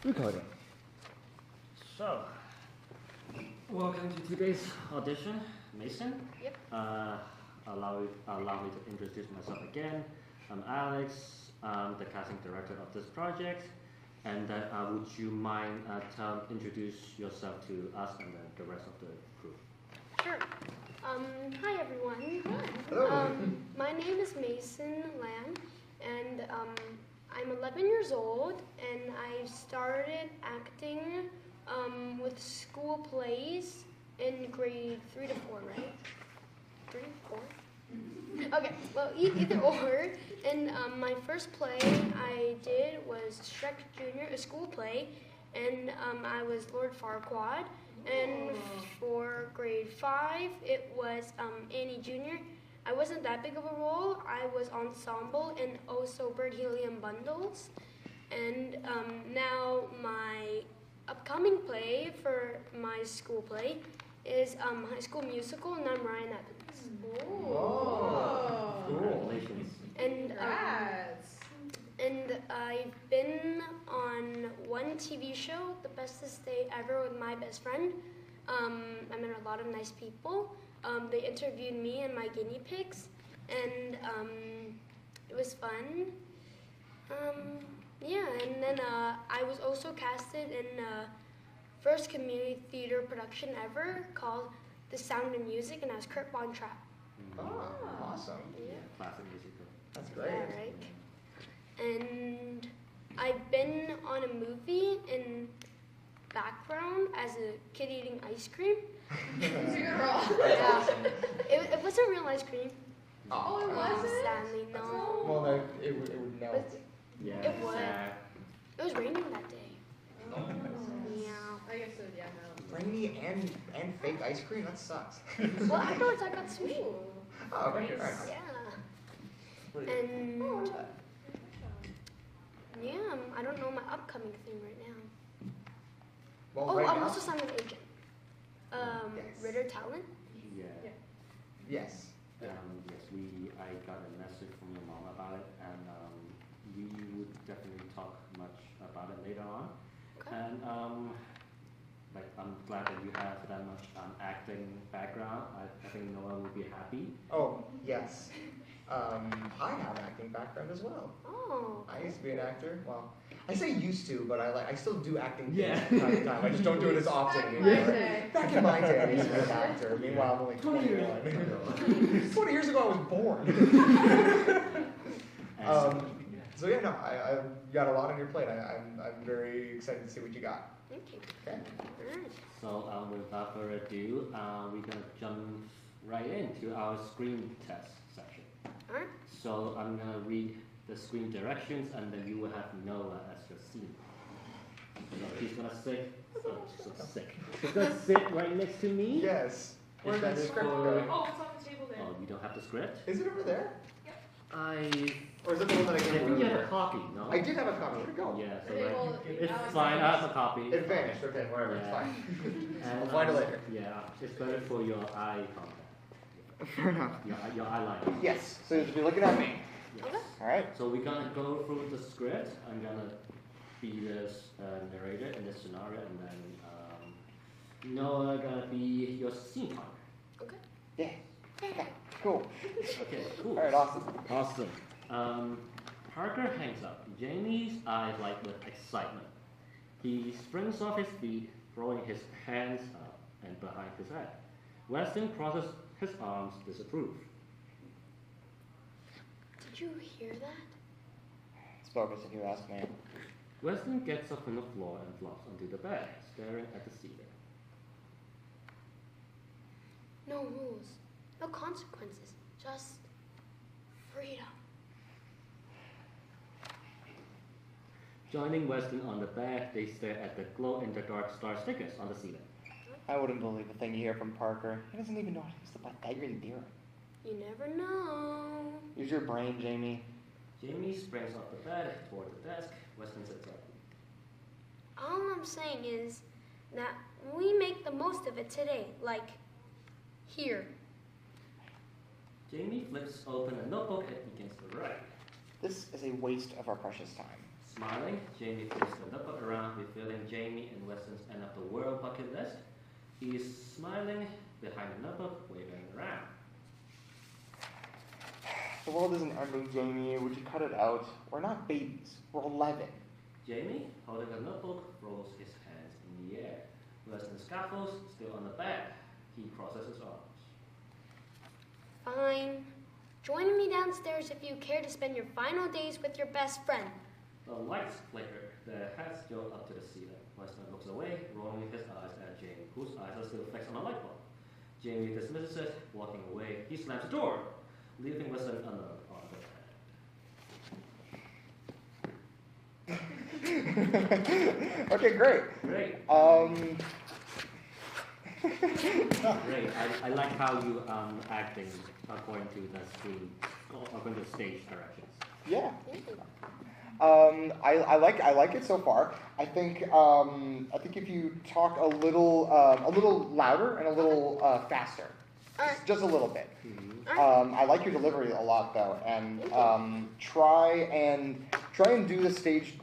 Recording. So, welcome to today's audition, Mason. Yep. Allow me to introduce myself again. I'm Alex, the casting director of this project. And would you mind introduce yourself to us and then the rest of the group? Sure. Hi everyone. Hello. My name is Mason Lamb, and I'm 11 years old, and I started acting with school plays in grade 3 to 4, right? 3, 4? Okay, well, either or. And my first play I did was Shrek Jr., a school play, and I was Lord Farquaad. And for grade 5, it was Annie Jr. I wasn't that big of a role. I was ensemble and also Bird Helium Bundles. And now my upcoming play for my school play is High School Musical, and I'm Ryan Evans. Oh, Congratulations. And I've been on one TV show, The Bestest Day Ever, with my best friend. I met a lot of nice people. They interviewed me and my guinea pigs, and it was fun. Yeah, and then I was also casted in first community theater production ever called The Sound of Music, and I was Kurt Von Trapp. Oh, awesome. Yeah. Classic musical. That's great. Yeah, right. And I've been on a movie in background as a kid eating ice cream. Yeah. It wasn't real ice cream. Oh, it wasn't? Sadly, no. Well, no, it would melt. Yeah. It was. sad. It was raining that day. Oh. Yeah. I guess so, yeah, no. Rainy and fake ice cream? That sucks. Well, afterwards I got sushi. Oh, okay, fair enough. Yeah. And yeah, I don't know my upcoming thing right now. Well, Oh, right I'm now, also signing an agent. Yes. Ritter Talent. Yeah. yes. Yes, I got a message from your mom about it, and we would definitely talk much about it later on. Okay. And I'm glad that you have that much acting background. I think Noah will be happy. Oh, yes. I have an acting background as well. Oh. I used to be an actor. Well, I say used to, but I still do acting Yeah. from time to time. I just don't do it as often anymore. Back in my day, I used to be an actor. Meanwhile, I'm only 21. 20 years ago, I was born. So yeah, no, I got a lot on your plate. I'm very excited to see what you got. Thank you. Okay. Alright. So without further ado, we're gonna jump right into our screen test section. Alright. So I'm gonna read the screen directions, and then you will have Noah as your scene. So he's gonna sit. Oh, so sick. He's gonna sit right next to me. Yes. Where's that Is script for- going? Oh, it's on the table there. Oh, you don't have the script? Is it over there? I Or is it the one that I I gave think you? you have a copy, no? I did have a copy. Where'd it go? Yeah, so Okay, like, well, it's Alex fine. I has- have a copy. It vanished. Okay, whatever. It's Yeah. fine. And, I'll find it later. Yeah, it's better for your eye contact. Fair enough. Your eyeliner. Yes. So you'll be looking at me. Yes. Okay. All right. So we're gonna go through the script. I'm gonna be the narrator in this scenario, and then Noah gonna be your scene partner. Okay. Yeah. Okay. Cool. Okay, cool. All right. Awesome. Awesome. Parker hangs up. Jamie's eyes light with excitement. He springs off his feet, throwing his hands up and behind his head. Weston crosses his arms, disapproved. Did you hear that? It's bogus if you ask me. Weston gets up from the floor and flops onto the bed, staring at the ceiling. No rules, no consequences, just freedom. Joining Weston on the bed, they stare at the glow-in-the-dark star stickers on the ceiling. I wouldn't believe a thing you hear from Parker. He doesn't even know how to use the Pythagorean theorem. You never know. Use your brain, Jamie. Jamie springs off the bed toward the desk. Weston sits up. All I'm saying is that we make the most of it today, like here. Jamie flips open a notebook and begins to write. This is a waste of our precious time. Smiling, Jamie flips the notebook around, revealing Jamie and Weston's end of the world bucket list. He's smiling behind the notebook, waving around. The world isn't ending, Jamie. Would you cut it out? We're not babies. We're 11. Jamie, holding the notebook, rolls his hands in the air. Weston scuffles, still on the bed. He crosses his arms. Fine. Join me downstairs if you care to spend your final days with your best friend. The lights flicker. The heads go up to the ceiling. Weston looks away, rolling his eyes at Jamie, whose eyes are still fixed on the light bulb. Jamie dismisses it, walking away. He slams the door, leaving Weston alone on the bed. Okay, great. Great. Great. I like how you acting according to the screen, according to the stage directions. Yeah. I like it so far. I think if you talk a little louder and a little faster, just a little bit. Mm-hmm. I like your delivery a lot though, and try and do the stage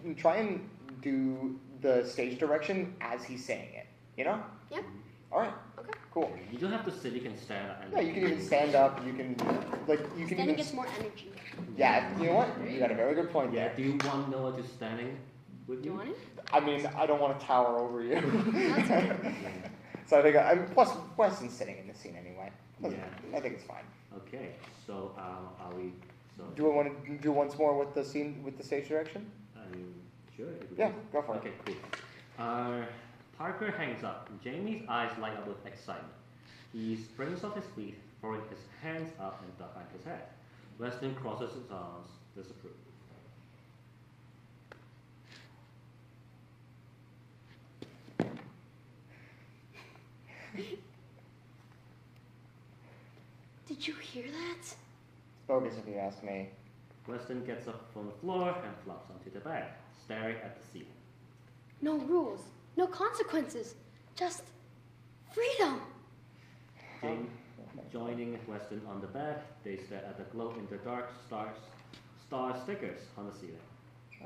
direction as he's saying it. You know? Yep. All right. Okay. Cool. You don't have to sit. You can stand up. And Yeah, you can even stand up. You can Standing even. gets more energy. Yeah, you know what? You got a very good point Yeah. there. Do you want Noah to standing with Do you you? want it? I mean, I don't want to tower over you. That's okay. So I think plus Weston's sitting in the scene anyway. Yeah. I think it's fine. Okay. So are we? So. Do we want to do once more with the scene with the stage direction? Sure. If we Yeah, want. go for it. Okay. Cool. Parker hangs up. Jamie's eyes light up with excitement. He springs off his feet, throwing his hands up and behind his head. Weston crosses his arms, disapproved. Did you hear that? It's bogus if you ask me. Weston gets up from the floor and flops onto the bed, staring at the ceiling. No rules, no consequences, just freedom. Jamie, joining Weston on the bed, they stare at the glow in the dark star stickers on the ceiling.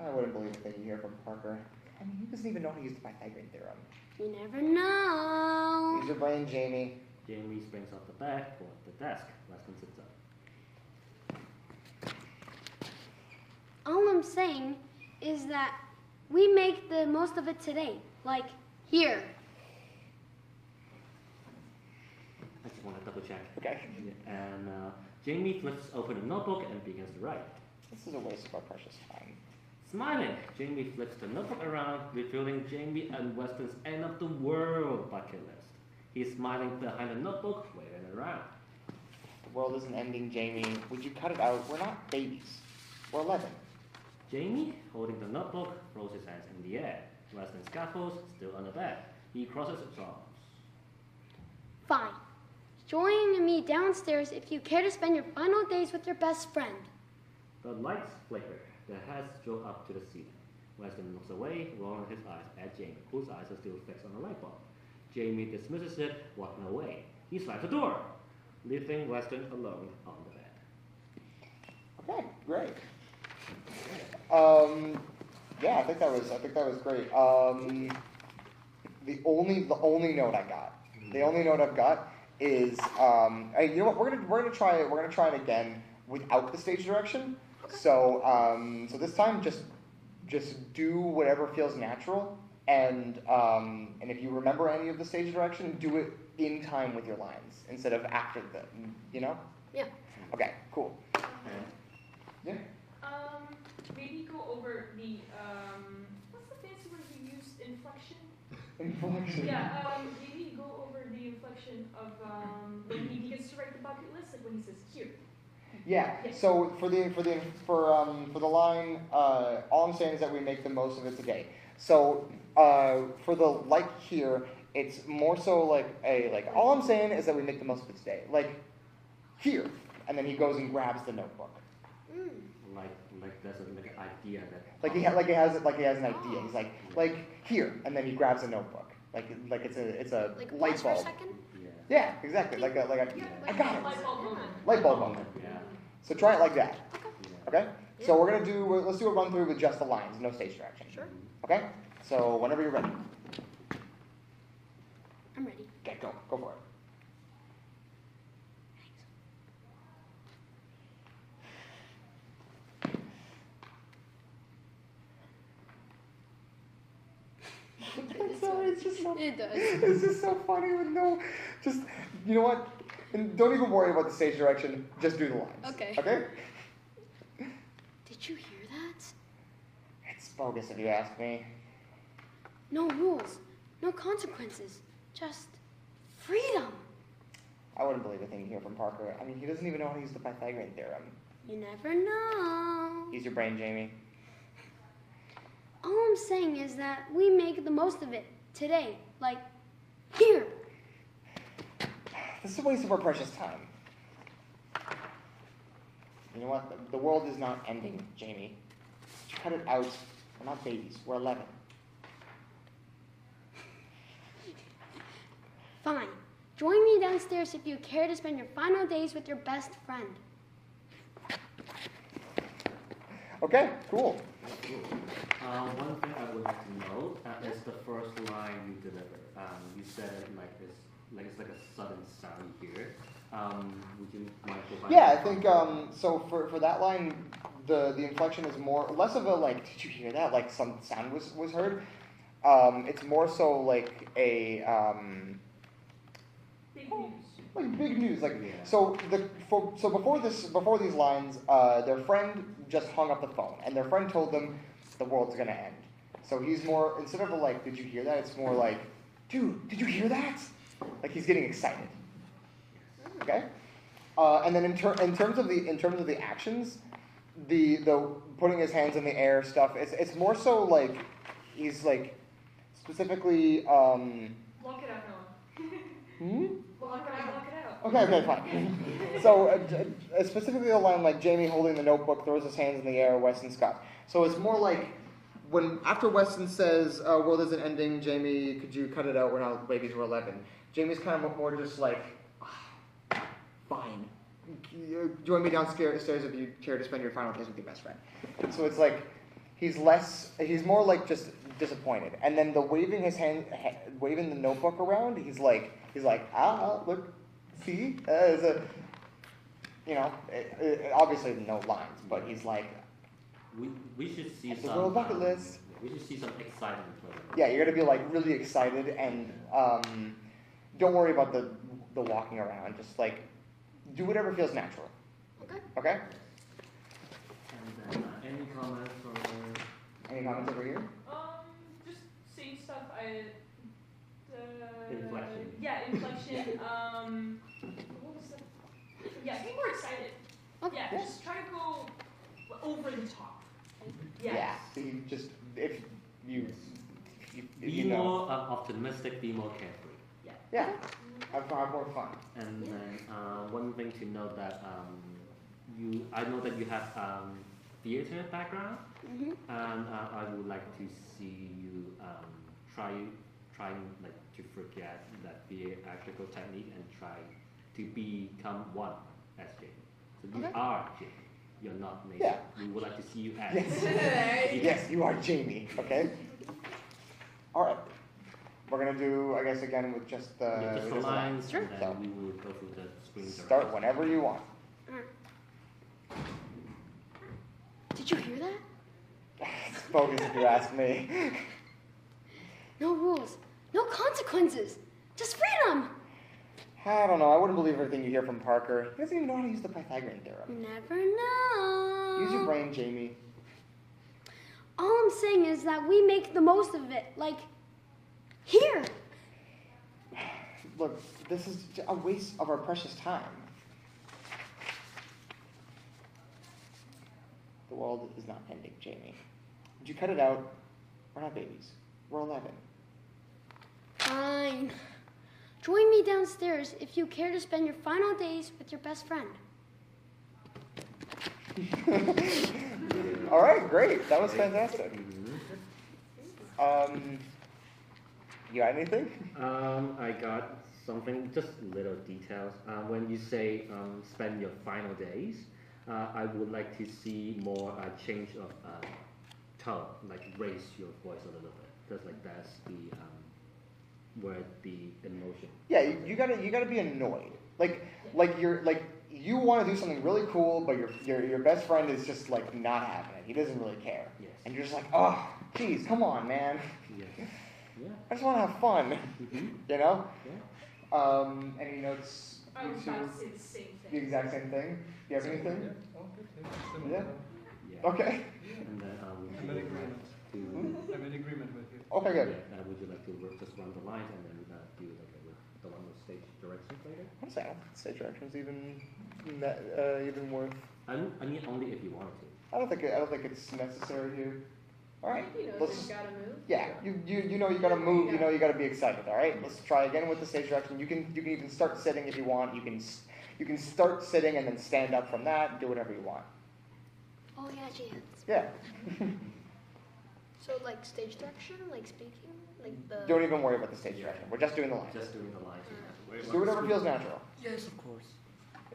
I wouldn't believe a thing you hear from Parker. I mean, he doesn't even know how to use the Pythagorean theorem. You never know. Use your brain, Jamie. Jamie springs off the bed toward the desk. Weston sits up. All I'm saying is that we make the most of it today. Like, here. I just want to double check. Okay. And Jamie flips open a notebook and begins to write. This is a waste of our precious time. Smiling, Jamie flips the notebook around, revealing Jamie and Weston's end of the world bucket list. He's smiling behind the notebook, waving around. The world isn't ending, Jamie. Would you cut it out? We're not babies. We're 11. Jamie, holding the notebook, throws his hands in the air. Weston scuffles, still on the bed. He crosses his arms. Fine. Join me downstairs if you care to spend your final days with your best friend. The lights flicker. The heads go up to the ceiling. Weston looks away, rolling his eyes at Jamie, whose eyes are still fixed on the light bulb. Jamie dismisses it, walking away. He slams the door, leaving Weston alone on the bed. Okay, great. Yeah, I think that was great. The only note I've got is, hey, you know what? We're gonna try it again without the stage direction. Okay. So this time just do whatever feels natural, and if you remember any of the stage direction, do it in time with your lines instead of after them. You know? Yeah. Okay. Cool. Yeah. Maybe go over the what's the fancy word you used? Inflection. Inflection. Yeah. Maybe go over the inflection of when he begins to write the bucket list, like when he says here. Yeah. Yes. So for the line, all I'm saying is that we make the most of it today. So for the like here, it's more so like all I'm saying is that we make the most of it today. Like here, and then he goes and grabs the notebook. Mm. Like there's an idea that Like he has an idea. He's like here, and then he grabs a notebook. Like it's a Like light pause for a bulb. second? Yeah. Yeah, exactly. Like a Yeah, I got it. light bulb moment. Light bulb moment. Yeah. So try it like that. Yeah. Okay. So let's do a run through with just the lines, no stage direction. Sure. Okay. So whenever you're ready. I'm ready. Okay, go for it. I'm sorry, it's just so, It does. it's just so funny with no, just, you know what? And don't even worry about the stage direction, just do the lines. Okay. Okay? Did you hear that? It's bogus if you ask me. No rules, no consequences, just freedom. I wouldn't believe a thing you hear from Parker. I mean, he doesn't even know how to use the Pythagorean theorem. You never know. Use your brain, Jamie. All I'm saying is that we make the most of it today, like here. This is a waste of our precious time. You know what? The world is not ending, Jamie. Just cut it out. We're not babies. We're 11. Fine. Join me downstairs if you care to spend your final days with your best friend. Okay, cool. One thing I would like to note is the first line you delivered. You said it it's like a sudden sound here. Would you mind providing? Yeah, I think so. For that line, the inflection is more less of a like. Did you hear that? Like some sound was heard. It's more so like a Big news. like big news. Like Yeah. so before these lines, their friend just hung up the phone, and their friend told them the world's gonna end. So he's more, instead of a like, did you hear that? It's more like, dude, did you hear that? Like he's getting excited. Okay. And then in terms of the actions, the putting his hands in the air stuff, it's more so like he's like specifically. Block it out, Noah. Hmm? Block it out. Okay, fine. So specifically the line like Jamie holding the notebook throws his hands in the air, Weston Scott. So it's more like when after Weston says world isn't ending, Jamie, could you cut it out? We're not babies, we're 11. Jamie's kind of more just like, fine. Join me downstairs if you care to spend your final days with your best friend. So it's like he's more like just disappointed. And then the waving his hand, waving the notebook around, he's like look. See, obviously no lines, but he's like, We should see it's a some little bucket list. We should see some excitement for them. Yeah, you're gonna be like really excited, and don't worry about the walking around. Just like do whatever feels natural. Okay. Okay. And then any comments from Any comments over here? Just same stuff. Inflection. Yeah, inflection. What was the? Yeah, be more excited. Okay. Yeah, just try to go over the top. Yeah. Yeah. So you just if you be more optimistic, be more carefree. yeah, have more fun. And then one thing to note that I know that you have theater background, Mm-hmm. and I would like to see you trying like to forget that theatrical technique and try to become one as Jane. So you Okay. are Jane. You're not Mason. Yeah. We would like to see you as. Yes. Yes, you are Jamie. Okay. All right. We're gonna do, I guess, again with just the Yeah, just the lines, Sure. and then So, we will go through the screen. start whenever you want. Did you hear that? It's bogus if you ask me. No rules, no consequences, just freedom. I don't know. I wouldn't believe everything you hear from Parker. He doesn't even know how to use the Pythagorean theorem. You never know. Use your brain, Jamie. All I'm saying is that we make the most of it, like here. Look, this is a waste of our precious time. The world is not ending, Jamie. Would you cut it out? We're not babies. We're 11. Fine. Join me downstairs if you care to spend your final days with your best friend. All right, great. That was fantastic. Mhm. You got anything? I got something, just little details. When you say spend your final days, I would like to see more change of tone, like raise your voice a little bit. because like that's the where the emotion. Yeah, you gotta be annoyed. Like you want to do something really cool, but your best friend is just like not having it. He doesn't really care. Yes. And you're just like, oh, geez, come on, man. Yes. Yeah. I just want to have fun. Mm-hmm. You know? Yeah. Any notes? I was about to say the same The thing. exact same thing? Do you have anything? Yeah. Oh, good. Yeah. Yeah. Okay. And then I'm in agreement. I'm in agreement with you. Okay, good. Yeah, would you like to just run the lines and then do like the one with stage directions later? Honestly, I don't think stage direction's even worth. I mean, only if you wanted to. I don't think it's necessary here. All right. You know, Let's you've just, gotta move. yeah. You know you gotta move. You know you gotta be excited. All right. Let's try again with the stage direction. You can even start sitting if you want. You can start sitting and then stand up from that and do whatever you want. Oh yeah, chance. Yeah. So like stage direction, like speaking, like the. Don't even worry about the stage direction. We're just doing the lines. Just doing the lines. Just do whatever feels natural. Yes, of course.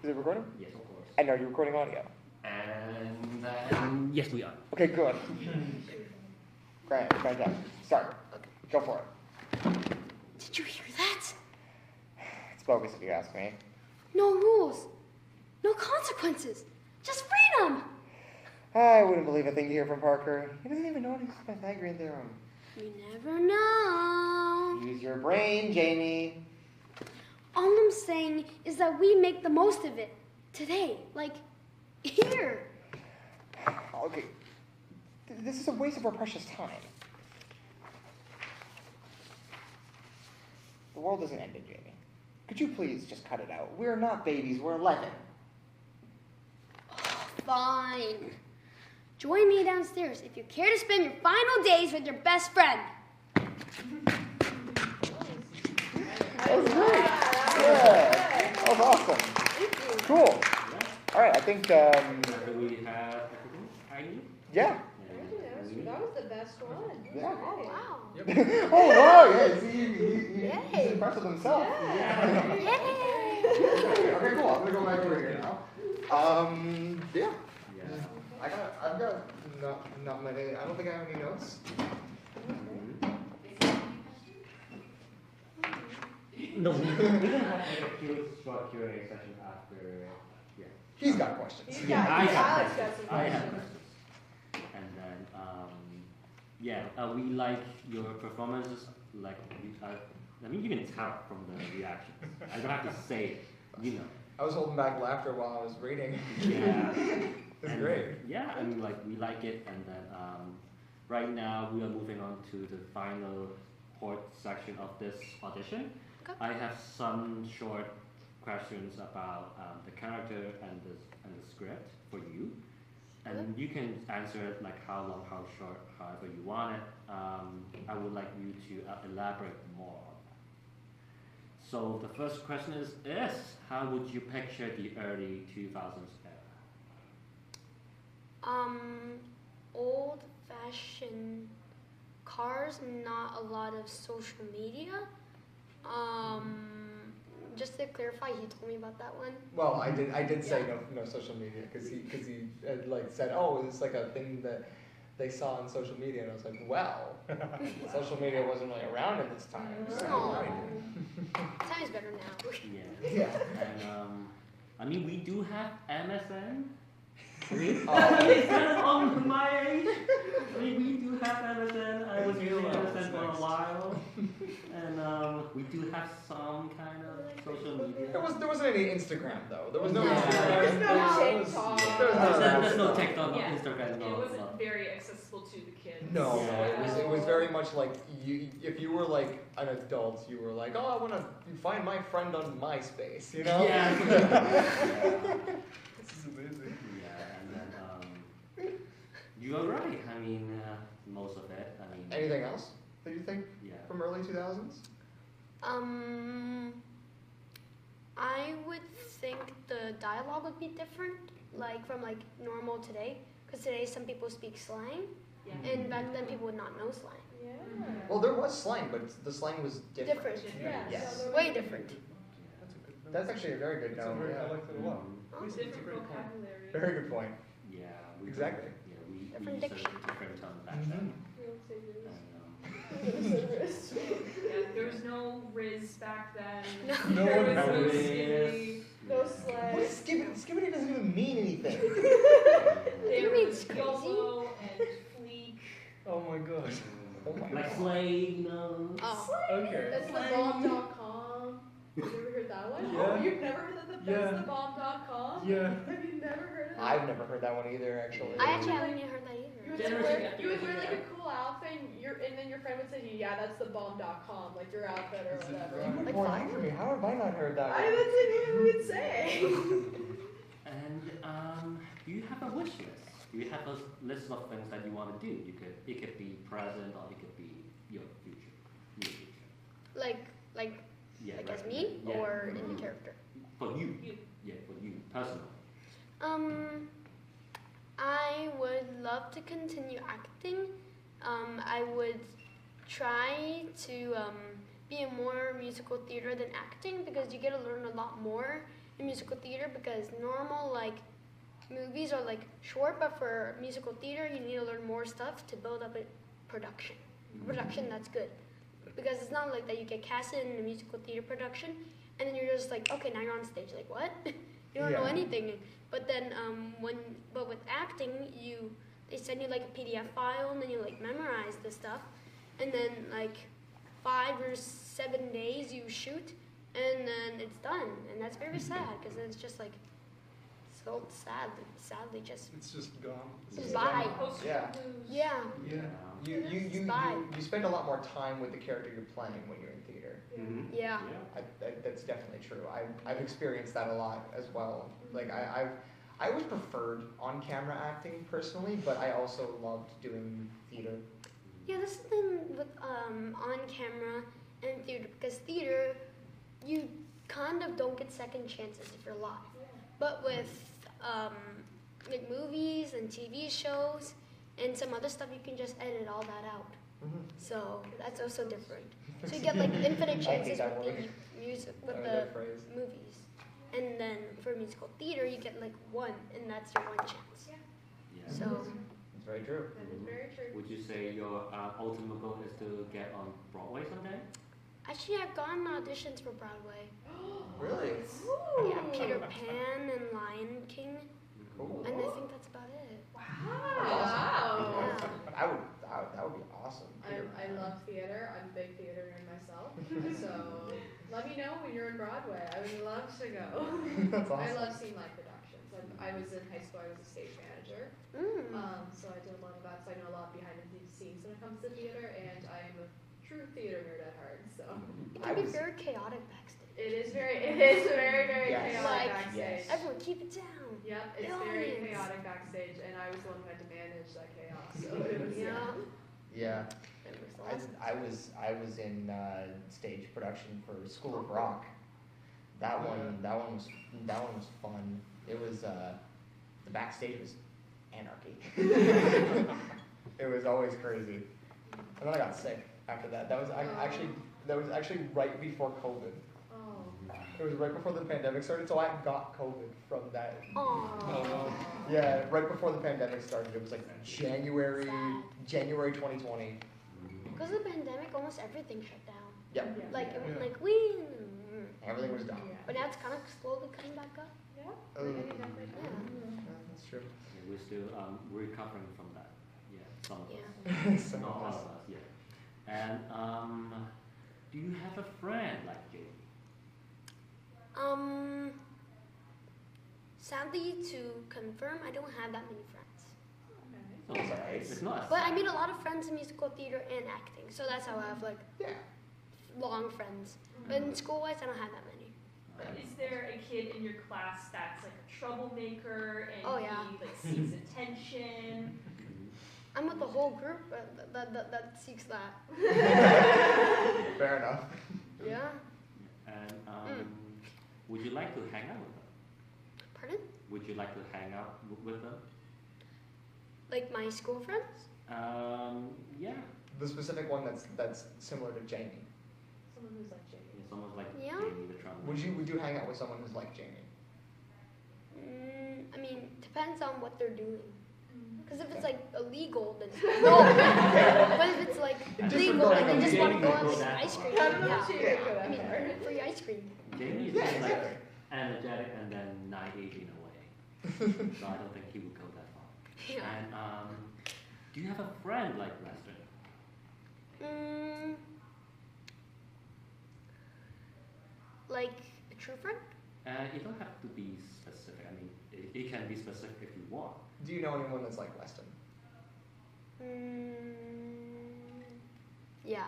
Is it recording? Yes, of course. And are you recording audio? And then yes, we are. Okay, good. Great. Start. Okay. Go for it. Did you hear that? It's bogus if you ask me. No rules, no consequences, just freedom. I wouldn't believe a thing you hear from Parker. He doesn't even know how to use the Pythagorean theorem. You never know. Use your brain, Jamie. All I'm saying is that we make the most of it today, like here. Okay. This is a waste of our precious time. The world isn't ended, Jamie. Could you please just cut it out? We're not babies, we're 11. Fine. Join me downstairs if you care to spend your final days with your best friend. That was great. Yeah. That was awesome. Cool. All right, I think, Do we have everything I need? yeah. That was the best one. Yeah. Oh wow. Oh, wow, yeah, see, he's Yay. impressed with himself. Yeah. Yay! Okay, cool, I'm gonna go back over here now. Yeah. Yeah. I've got not many, I don't think I have any notes. No, we didn't have a short Q&A session after. Yeah. He's got questions. I got Alex questions. got some I have questions. questions. And then, we like your performances. Like, I mean, you can tell from the reactions. I don't have to say it. You know. I was holding back laughter while I was reading. Yeah. It's And, great. Yeah, I mean, like we like it, and then right now we are moving on to the final part section of this audition. Okay. I have some short questions about the character and the script for you, and you can answer it like how long, how short, however you want it. I would like you to elaborate more on that. So the first question is how would you picture the early 2000s era? Old-fashioned cars, not a lot of social media. Just to clarify, he told me about that one. Well, I did say no social media because he had like said, oh, it's like a thing that they saw on social media, and I was like, well, social media wasn't really around at this time. So No. Time's better now. Yeah. Yeah. And I mean, we do have MSN. I mean, Oh. it's kind of on my age. I mean, we do have MSN. I was using MSN for a while, and we do have some kind of social media. There wasn't any Instagram though. There was no Yeah. Instagram. There's no There was- TikTok. there was none of that There's no stuff. TikTok, no Yeah. Instagram, It no. wasn't very accessible to the kids. No, Yeah. it was very much like if you were like an adult, you were like, oh, I want to find my friend on MySpace, you know? Yeah. This is amazing. Yeah, and then you are right. I mean, most of it. I mean, Anything else that you think yeah. from early 2000s? I would think the dialogue would be different, like from like normal today, because today some people speak slang, Yeah. and back then people would not know slang. Yeah. Well, there was slang, but the slang was different. Different. Yeah. Yes. so there Way was- different. That's a good note. That's actually a very good It's a note. very, I Yeah. liked it a lot. Oh. It's a Different great point. vocabulary. Very good point. Yeah, we Exactly. Yeah, we Different used a diction. different tone back Mhm. then. Real figures. And, Yeah, there was no Riz back then. No There one was no knows. Skibbity. No What slay. is skibbity? Skibbity doesn't even mean anything. There mean was it's YOLO and Fleek. Oh my gosh. Oh my Like god. Slay, you know. Oh. Okay. That's the bomb.com. You never heard that one? Yeah. Oh, you've never heard of the Yeah. that's the bomb.com? Yeah. Have you never heard of that? I've never heard that one either, actually. I actually haven't even heard that You either. would, Generation wear, after you would wear like generation. a cool outfit and then your friend would say to you, yeah, that's the bomb.com, like your outfit or Is it whatever. right? You were Like born five? after me. How have I not heard that I one? that's what you would say. And do you have a wish list? Do you have a list of things that you want to do? It could be present or it could be your future. Your future. Like Yeah. as right. me Yeah. or in the character. For you. You. Yeah, for you personally. I would love to continue acting. I would try to be in more musical theater than acting because you get to learn a lot more in musical theater because normal like movies are like short, but for musical theater you need to learn more stuff to build up a production. Production that's good. Because it's not like that you get casted in a musical theater production and then you're just like, okay, now you're on stage. Like what? You don't know Yeah. anything. But then but with acting, they send you like a PDF file and then you like memorize the stuff, and then like 5 or 7 days you shoot, and then it's done, and that's very sad because it's just like so sadly just It's just gone. Just bye. Post Yeah. blues. yeah. Yeah. You spend a lot more time with the character you're playing when you're in theater. Mm-hmm. Yeah. That's definitely true. I've experienced that a lot as well. Like I always preferred on-camera acting personally, but I also loved doing theater. Yeah, that's the thing with on camera and theater because theater you kind of don't get second chances if you're live. But with like movies and TV shows and some other stuff, you can just edit all that out. Mm-hmm. So that's also different. So you get like infinite I hate chances that with word. the music, with I the that phrase. movies, and then for musical theater, you get like one, and that's your one chance. Yeah. So It's very true. That is very true. Would you say your ultimate goal is to get on Broadway someday? actually, I've gotten auditions for Broadway. Really? Yeah, Peter Pan and Lion King, Cool. and I think that's about it. Wow. That would be awesome. I love theater. I'm a big theater nerd myself. So let me know when you're in Broadway. I would love to go. That's awesome. I love seeing live productions. I was in high school. I was a stage manager. So I did a lot of that. So I know a lot behind the scenes when it comes to theater, and I am a true theater nerd at heart. So It can be very chaotic backstage. it is very very Yes. chaotic Like, backstage. yes. Everyone, keep it down. Yep, it's The very audience. chaotic backstage, and I was the one who had to manage that chaos. So it was Yeah. Yeah. It was awesome. I was in stage production for School of Rock. That one was fun. It was the backstage was anarchy. It was always crazy. And then I got sick after that. That was actually right before COVID. Oh. It was right before the pandemic started, so I got COVID from that. Aw. Yeah, right before the pandemic started. It was like January Sad. 2020. Because of the pandemic, almost everything shut down. Yep. Yeah. Like, it was Yeah. like, Everything was done. but now it's kind of slowly coming back up. Yeah. Oh. Yeah. That's true. Yeah, we're still recovering from that. Yeah, some of Yeah. us. Some Not of all us. of us, yeah. And do you have a friend like Jamie? Sadly to confirm, I don't have that many friends. So That's alright. it's not a But I meet a lot of friends in musical theater and acting, so that's how I have like Yeah. long friends. But in school-wise, I don't have that many. Is there a kid in your class that's like a troublemaker and Oh, yeah. he like seeks attention? I'm with the whole group that seeks that. Fair enough. Yeah. And would you like to hang out with them? Pardon? Would you like to hang out with them? Like my school friends? Yeah. The specific one that's similar to Jamie. Someone who's like Jamie. Yeah, someone's like Yeah. Jamie the troublemaker. Would you hang out with someone who's like Jamie? I mean, depends on what they're doing. Because if it's like illegal, then no. But if it's like legal and you just want to go on like ice cream, I don't know yeah. if she could go I that mean, far. free ice cream. Jamie is Yeah, just like exactly. energetic and then naive in a way. So I don't think he would go that far. Yeah. And do you have a friend like Western? Like a true friend? You don't have to be specific. I mean, it can be specific if you want. Do you know anyone that's like Weston? Yeah.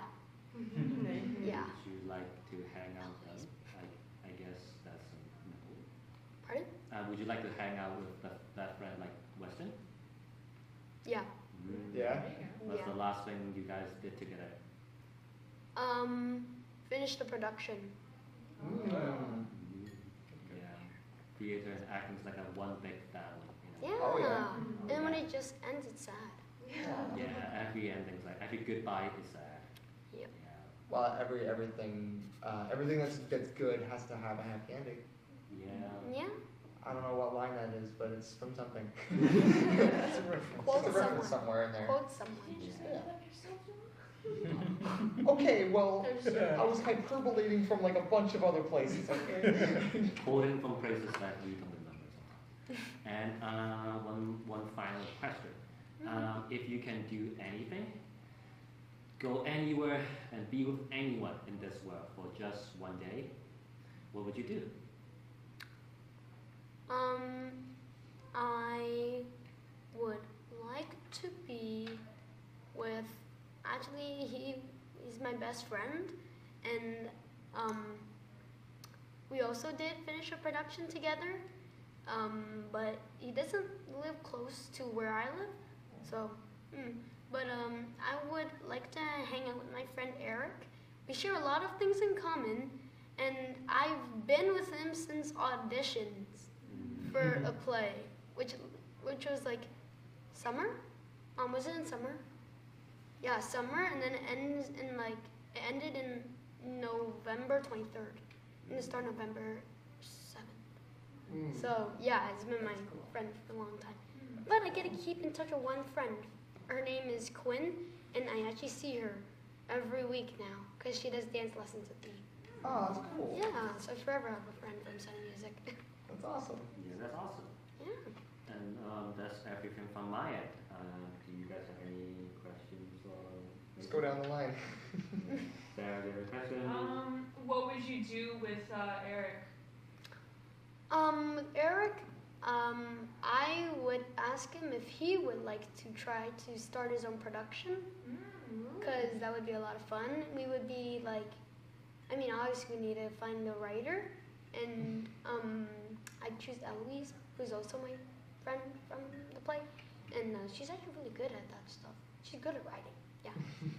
Yeah. Would you like to hang out with them? I guess that's a no. Pardon? Would you like to hang out with that friend like Weston? Yeah. Yeah. What's Yeah. the last thing you guys did together? Finish the production. Yeah. Theater and acting is like a one big family. You Yeah. know? Oh, yeah. And when it just ends, it's sad. Yeah. Every ending's like every goodbye is sad. Yep. Yeah. Well, everything that's good has to have a happy ending. Yeah. Yeah. I don't know what line that is, but it's from something. It's a reference. Quote It's a reference someone. somewhere in there. Quote someone. Okay, well, I was hyperbolating from like a bunch of other places. Okay. Quoting from places that we don't remember sometimes. And one final question. If you can do anything, go anywhere and be with anyone in this world for just one day, what would you do? I would like to be with, actually, he's my best friend, and we also did finish a production together, but he doesn't live close to where I live, so, but I would like to hang out with my friend Eric. We share a lot of things in common, and I've been with him since auditions for a play, which was like summer. Was it in summer? Yeah, summer, and then it ended in November 23rd, and it started November 7th. So yeah, it's been my friend for a long time. But I get to keep in touch with one friend. Her name is Quinn, and I actually see her every week now because she does dance lessons with me. Oh, that's cool. Yeah, so I forever have a friend from Sun Music. That's awesome. Yeah, that's awesome. Yeah. And that's everything from my end. Do you guys have any questions? Let's go down the line. Sarah, do you have a question? What would you do with Eric? Eric, I would ask him if he would like to try to start his own production, because that would be a lot of fun. We would be like, I mean, obviously we need to find the writer, and I'd choose Eloise, who's also my friend from the play, and she's actually really good at that stuff. She's good at writing, yeah.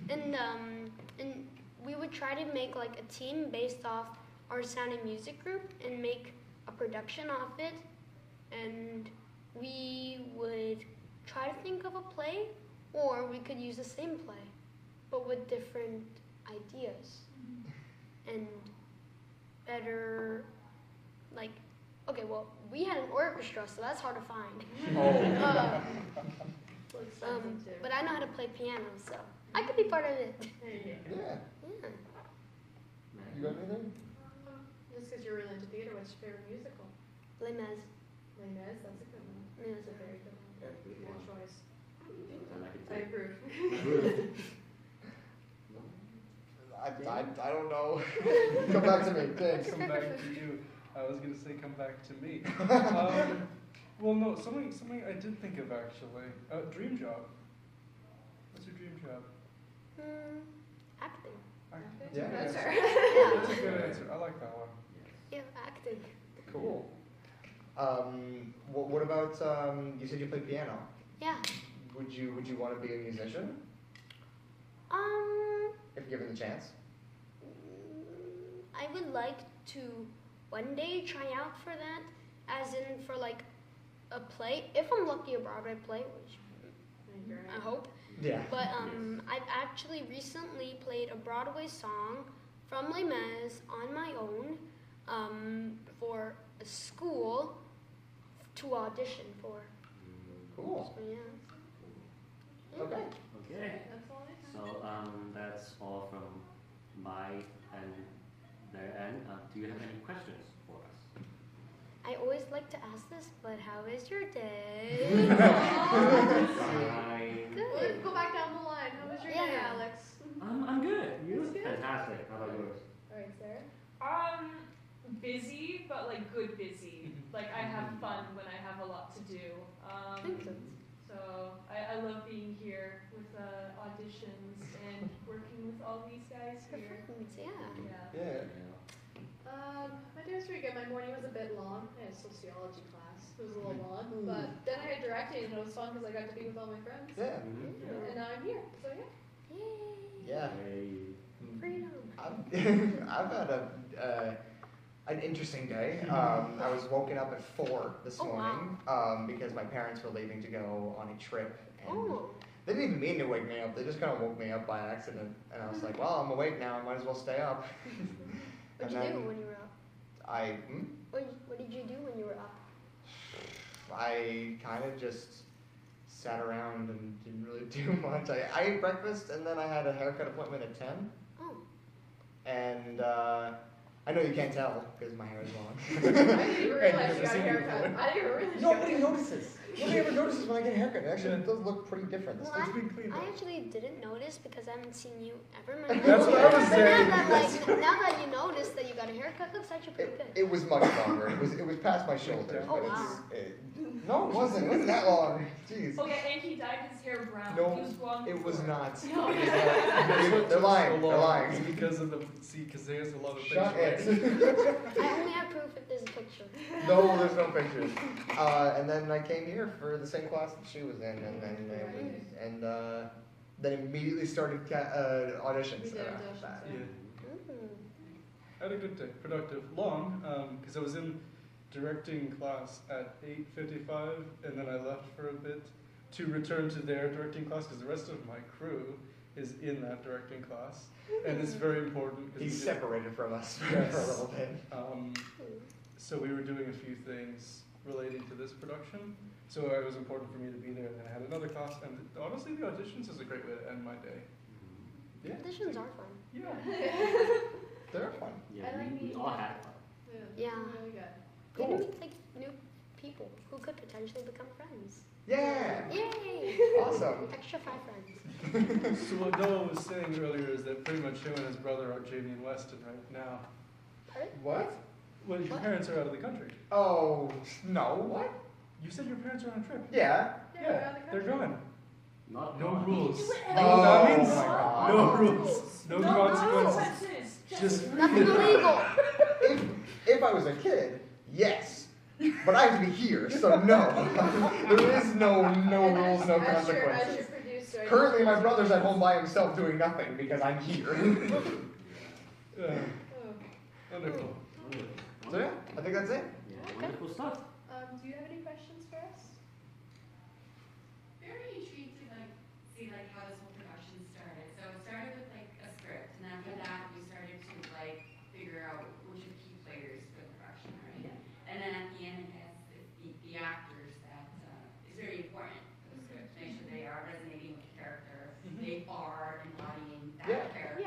And we would try to make like a team based off our sound and music group and make a production of it, and we would try to think of a play, or we could use the same play, but with different ideas and better, like, okay, well, we had an orchestra, so that's hard to find. But I know how to play piano, so I could be part of it. Yeah. Yeah. You got anything? Just because you're really into theater, what's your favorite musical? Les Mis. Les Mis, that's a good one. Yeah. That's a very good one. Yeah, good Good one. choice. I like it I too. approve. I don't know. Come back to me. Thanks. Come back to you. I was gonna say come back to me. Well, no, something I did think of actually. Dream job. What's your dream job? Acting. Acting. Yeah. That's That's her. a good answer. I like that one. Yeah, acting. Cool. What about you said you play piano? Yeah. Would you want to be a musician if given the chance? I would like to one day try out for that, as in for like a play, if I'm lucky, a Broadway play, which I hope. Yeah. But I've actually recently played a Broadway song from Les Mis on my own for a school to audition for. Cool. So yeah. Okay. Okay. That's all I have. So that's all from my and their end. Do you have any questions for us? I always like to ask this, but how is your day? Fine. Good. Go back down the line. How was your day, Yeah. Alex? I'm good. You? That's good. Fantastic. How about yours? Alright, Sarah? Busy, but like good busy. Like I have fun when I have a lot to do. Makes sense. So I love being here with auditions and working with all these guys here. Friends, yeah. Yeah. Yeah. My day was pretty good. My morning was a bit long. I had a sociology class. It was a little long, but then I had directing and it was fun because I got to be with all my friends. Yeah. And now I'm here, so yeah. Yay. Yeah. Hey. Freedom. I've had an interesting day. I was woken up at 4 this Oh, morning because my parents were leaving to go on a trip. And Oh. they didn't even mean to wake me up. They just kind of woke me up by accident. And I was like, well, I'm awake now. I might as well stay up. What'd And you do then when you were up? What did you do when you were up? I kind of just sat around and didn't really do much. I ate breakfast and then I had a haircut appointment at 10. Oh. And I know you can't tell because my hair is long. I didn't even realize you got a haircut. I didn't even realize you got a Nobody haircut. notices. Nobody ever notices when I get a haircut. Actually, it does look pretty different this Well, time. It's been cleaned I up. actually didn't notice because I haven't seen you ever. That's what I was But saying. now that you noticed that you got a haircut, looks actually pretty good. It was much longer. It was past my shoulder. Oh, but wow. No, it wasn't. It wasn't that long. Jeez. Okay, and he dyed his hair brown. No, He was blonde it was before. not. No. It was not. They're lying. They're It's lying. because of the because there's a lot of Shut things. it. I only have proof if there's a picture. No, there's no pictures. And then I came here for the same class that she was in, and then immediately started auditions. We did after auditions, that. Yeah. Mm. I had a good day, productive, long, because I was in directing class at 8:55, and then I left for a bit to return to their directing class because the rest of my crew is in that directing class, and it's very important. 'cause He's we did- separated from us for Yes. a little bit. So we were doing a few things relating to this production, so it was important for me to be there. And then I had another class, and honestly, the auditions is a great way to end my day. Yeah. Auditions are fun. Yeah. They're fun. Yeah, I like we meeting all them. had fun. Yeah. Really good. You Cool. meet like new people who could potentially become friends. Yeah. Yay! Awesome. Extra 5 friends. So what Noah was saying earlier is that pretty much him and his brother are Jamie and Weston right now. Pardon? What? Well, your What? parents are out of the country. Oh, no. What? You said your parents are on a trip. Yeah. Yeah, we're out of the they're country. gone. Not No gone. rules. Do it You know what that means? Oh my God. No rules. No consequences. consequences. Just Nothing illegal. If I was a kid, yes. But I have to be here, so no. There is no And rules, no as your consequences. producer, I Currently, just- my brother's at home by himself doing nothing because I'm here. uh, Oh. wonderful. Wonderful. So yeah, I think that's it. Yeah, wonderful stuff. Do you have any questions for us? Very intrigued to see how this whole production started. So it started with a script, and after that we started to figure out which are key players for the production, right? And then at the end it has the actors that is very important for the script. Make sure they are resonating with the character. They are embodying that Yeah. character.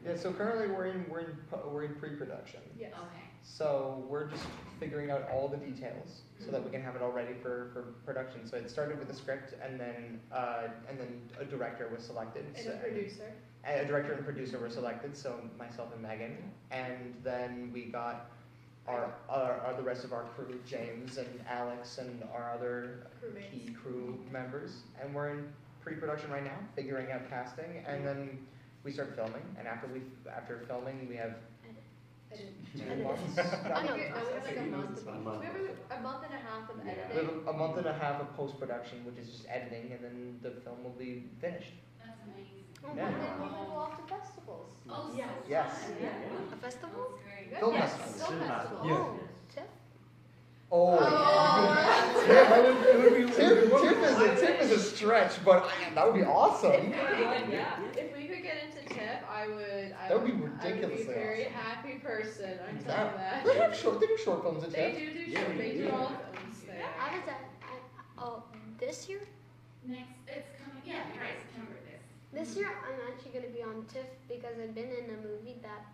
Yeah. So currently we're in pre-production. Yes. Okay. So we're just figuring out all the details so that we can have it all ready for production. So it started with a script, and then a director was selected. And a producer. And a director and producer were selected. So myself and Megan, and then we got the rest of our crew, James and Alex, and our other Crewmates. key crew members, and we're in pre-production right now, figuring out casting, and then we start filming. And after filming, we have Edit. 2 months. I know. We have a month. A month. We have a month and a half of Yeah. We editing. have a month and a half of post-production, which is just editing, and then the film will be finished. That's amazing. Oh, Yeah. And then wow. we can go off to festivals. Oh, Yes. so Yes. fun. A festival? That's great. Film Yes, festivals. film Cinema festivals. Yeah. Oh, TIFF? Oh, Oh. TIFF is a stretch, but that would be awesome. Yeah. If we could get into TIFF, I would That would be I would be ridiculously a very awesome. happy person. I'm They telling you that. do short films at They TIFF. do Yeah, they we do do. all films there. I was at, this year? It's coming, yeah, you're right, September This year I'm actually going to be on TIFF because I've been in a movie that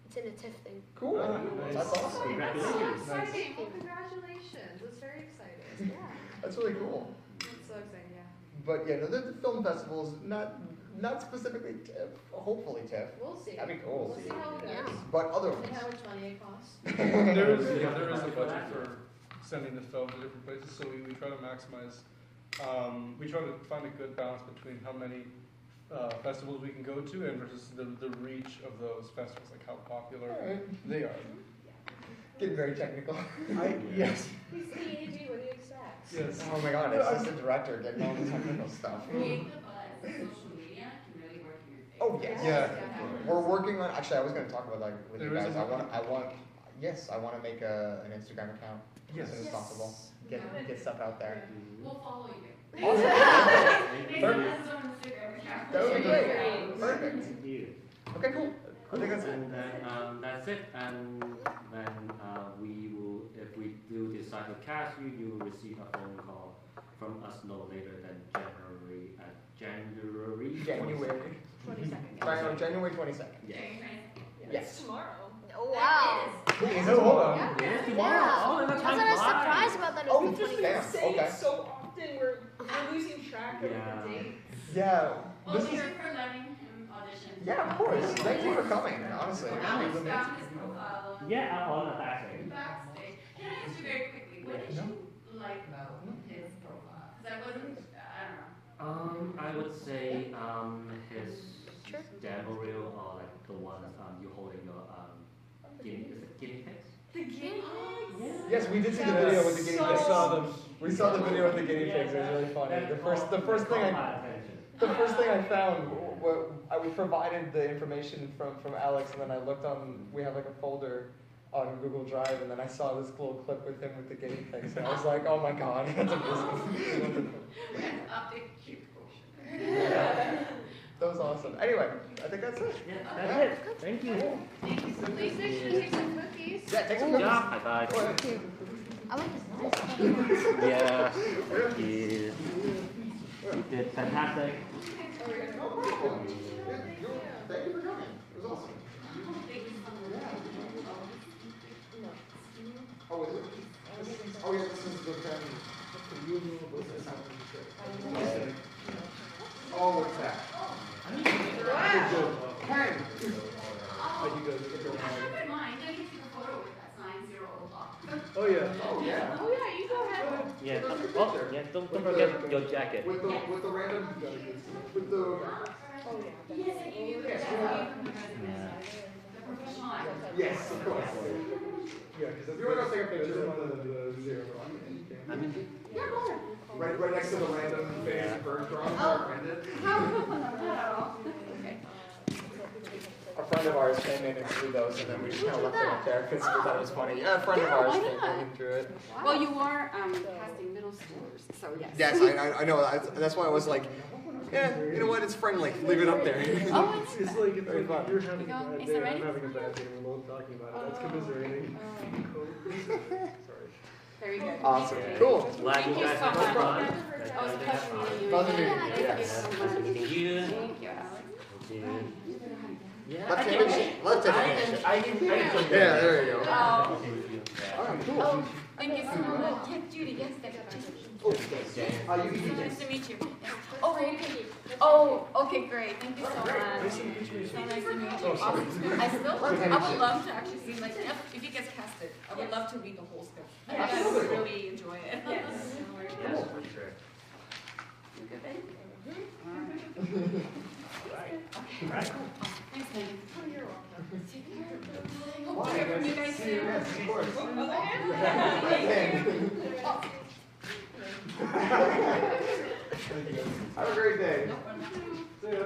it's in a TIFF thing. Cool. Nice. That's awesome. That's so Congratulations. exciting. Well, congratulations. That's very exciting. Yeah. That's really cool. That's so exciting, yeah. But yeah, no, the film festivals, not specifically TIFF, hopefully TIFF, We'll see. That'd be cool. We'll see how it goes. Yeah. but other And ones. how much money it costs. There is a budget for sending the film to different places, so we try to maximize. We try to find a good balance between how many festivals we can go to and versus the reach of those festivals, like how popular Alright. they are. Getting very technical. Yes. He's the AD, what do you expect? Yes. Oh my god, assistant director getting all the technical stuff. Create the buzz, social media can really work in your favor. Oh yes. Yeah. We're working on. Actually, I was going to talk about that with you There is guys. a- I want to make an Instagram account as soon as possible. Get stuff out there. We'll follow you. Awesome. Make Perfect. us on Instagram account. That would be great. Perfect. Thank you. Okay, cool. I think that's it. And then that's it. And then we will, if we do decide to cast you, you will receive a phone call from us no later than January. January. 22nd. January 22nd. Yes. Yes. Tomorrow. Oh, wow. Wait, is it? Hold on. Yeah. Yes, tomorrow. Yeah. Oh, and the I was time not flies. surprised about that. Oh, It's the just 20th. Yeah, Say okay. it so often, we're losing track of Yeah. the dates. Yeah. Well, This thank is. you for letting him audition. Yeah, of course. Thank you for coming. Honestly. Alex found his profile on Yeah, on the backstage. backstage. Can I ask you very quickly, what did you like about his profile? Because I wasn't, I don't know. I would say his Sure. demo reel or like the ones you holding your guinea pigs? The guinea pigs? Yes, we did see the video with the guinea I pigs. saw them. We saw the video with the guinea pigs. It was really funny. The first thing I found, we provided the information from Alex, and then I looked on. We have like a folder on Google Drive, and then I saw this little clip with him with the guinea pigs, and I was like, oh my god, that's amazing. Update cute quotient. That was awesome. Anyway, I think that's it. Yeah, that's it. Thank you. Please make sure to take some cookies. Yeah, take some Yeah, notes. bye Go bye. ahead. I like this. Yeah, you did fantastic. No problem. Thank you for coming. It was awesome. Oh, is it? Oh, yeah, this is the Oh, what's that? Hey! I wouldn't mind, I can take a photo with that sign, 0 o'clock. Oh yeah. Oh, yeah. Oh yeah, you go ahead. Yeah. Oh, yeah. Don't forget your jacket. With the random, with the, Oh yeah. Yes, I gave you the Yes, the professional actor. yes, of course. Yeah, because If you want to take a picture of the zero. I mean, Right next to the random famous bird drawing that I Okay. A friend of ours came in and drew those, and then we just kind of left them up there because we thought it was funny. Yeah, a friend of ours came in and drew it. Well, you are casting middle schoolers, so yes. Yes, I know. That's why I was like, yeah, you know what? It's friendly. Leave it up there. Oh, It's like Very fun. you're having a Go. bad Is day, it I'm ready? having a bad day, we're both talking about it. That's commiserating. Sorry. Very good. Awesome. Cool. glad you Thank you guys so had much. fun. Oh, it's a pleasure meeting you. Pleasure meeting you. Thank you Yes. so Pleasure much. meeting you. Thank you, Alex. Thank you. Yeah, Left I hand can. and left hand. I can. Yeah, there you go. Oh, Alright, cool. thank you so much. Yes, Judy, yes, thank you. You Nice to meet you. Oh, really? Oh, okay, great. Thank you so much. Nice to meet you. So nice to meet you. Awesome. I would love to actually see, like, if he gets casted, I would love to read the whole script. I think I would really enjoy it. Yes, for sure. You good, babe? Right. Thanks, Megan. Oh, you're welcome. Hope to hear from you guys soon. Yes, of course. Have a great day. See ya.